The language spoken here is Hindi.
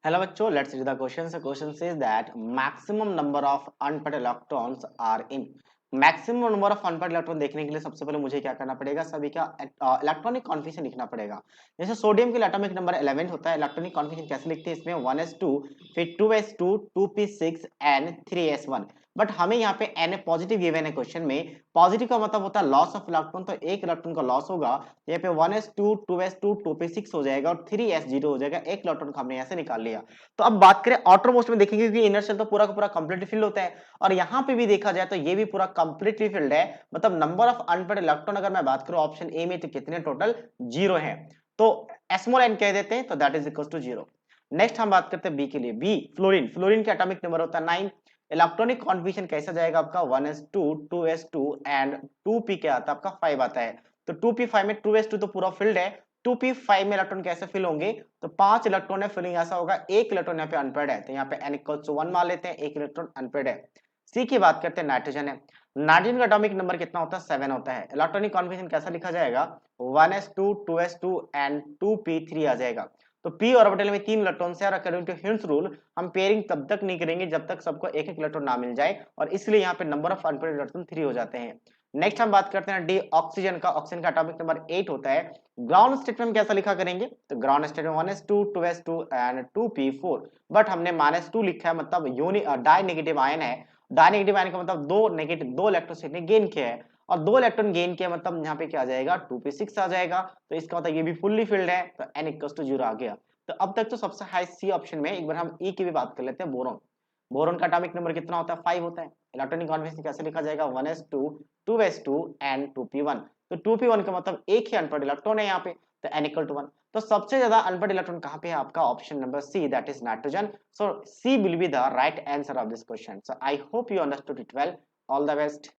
Hello बच्चों, let's read the question. So question says that maximum number of unpaired electrons are in. Maximum number of unpaired electron देखने के लिए सबसे पहले मुझे क्या करना पड़ेगा, सभी का इलेक्ट्रॉनिक कॉन्फिगरेशन लिखना पड़ेगा। जैसे सोडियम के लिए एटॉमिक नंबर 11 होता है, इलेक्ट्रॉनिक कॉन्फिगरेशन कैसे लिखते हैं, इसमें 1s2, फिर 2s2, 2p6 and 3s1। But हमें यहाँ पे एन पॉजिटिव गिवन है क्वेश्चन में। पॉजिटिव का मतलब होता है लॉस ऑफ इलेक्ट्रॉन, तो एक इलेक्ट्रॉन का लॉस होगा। यहाँ पे 1s2, 2s2, 2p6 हो जाएगा और 3s0 हो जाएगा। एक इलेक्ट्रॉन को हमने यहाँ से निकाल लिया। तो अब बात करें आउटर मोस्ट में, देखेंगे कि इनर शेल तो पूरा का पूरा कंप्लीटली फिल होता है, और यहाँ पे भी देखा जाए तो ये भी पूरा कंप्लीटली फिल्ड है। मतलब नंबर ऑफ अनपेड इलेक्ट्रॉन अगर मैं बात करूं ऑप्शन ए में, तो कितने टोटल, जीरो है। तो स्मॉल एन कह देते हैं, तो that is equal to zero. Next हम बात करते हैं बी के लिए। बी फ्लोरीन, फ्लोरीन का एटॉमिक नंबर होता है 9। इलेक्ट्रॉनिक कॉन्फिगरेशन कैसा जाएगा आपका, 1s2, 2s2 एंड 2p क्या आता है आपका, 5 आता है। तो 2p5 में 2s2 तो पूरा फिल्ड है, 2p5 में इलेक्ट्रॉन कैसे फिल होंगे, तो 5 इलेक्ट्रॉन है, फिलिंग ऐसा होगा, एक इलेक्ट्रॉन यहाँ पे अनपेड है, तो यहाँ पे n इक्वल टू 1 मान लेते हैं, एक इलेक्ट्रॉन अनपेड है। सी की बात करते हैं, नाइट्रोजन है। नाइट्रोजन का एटॉमिक नंबर कितना होता है, 7 होता है। इलेक्ट्रॉनिक कॉन्फिगरेशन कैसा लिखा जाएगा, 1s2, 2s2 एंड 2p3 आ जाएगा। तो p ऑर्बिटल में 3 इलेक्ट्रॉन है, और अकॉर्डिंग टू हिल्स रूल हम पेयरिंग तब तक नहीं करेंगे जब तक सबको एक एक इलेक्ट्रॉन ना मिल जाए, और इसलिए यहाँ पे नंबर ऑफ अनपेड इलेक्ट्रॉन 3 हो जाते हैं। नेक्स्ट हम बात करते हैं डी ऑक्सीजन का। ऑक्सीजन का एटॉमिक नंबर 8 होता है। ग्राउंड स्टेट में हम कैसा लिखा करेंगे, तो ग्राउंड स्टेट में 1s2, 2s2 and 2p4। But हमने -2 लिखा है, मतलब यूनि डाई नेगेटिव आयन है। डाई नेगेटिव आयन का मतलब दो नेगेटिव, दो इलेक्ट्रॉन ने गेन किया है, और दो इलेक्ट्रॉन गेन किया, मतलब यहाँ पे क्या आ जाएगा, 2p6 आ जाएगा। तो इसका मतलब ये भी फुल्ली फिल्ड है, तो n इक्वल टू 0 आ गया। तो अब तक तो सबसे हाई सी ऑप्शन में। एक बार हम ई की भी बात कर लेते हैं, बोरोन। बोरोन का एटॉमिक नंबर कितना होता है, 5 होता है। इलेक्ट्रॉनिक कॉन्फिगरेशन कैसे लिखा जाएगा, 1s2, 2s2 एंड 2p1। तो 2p1 का मतलब एक ही अनपेड इलेक्ट्रॉन है यहाँ पे, तो n इक्वल टू 1। तो सबसे ज्यादा अनपेड इलेक्ट्रॉन कहाँ पे है आपका, option number C, that is nitrogen. So C will be the right answer of this question. So I hope you understood it well. All the best.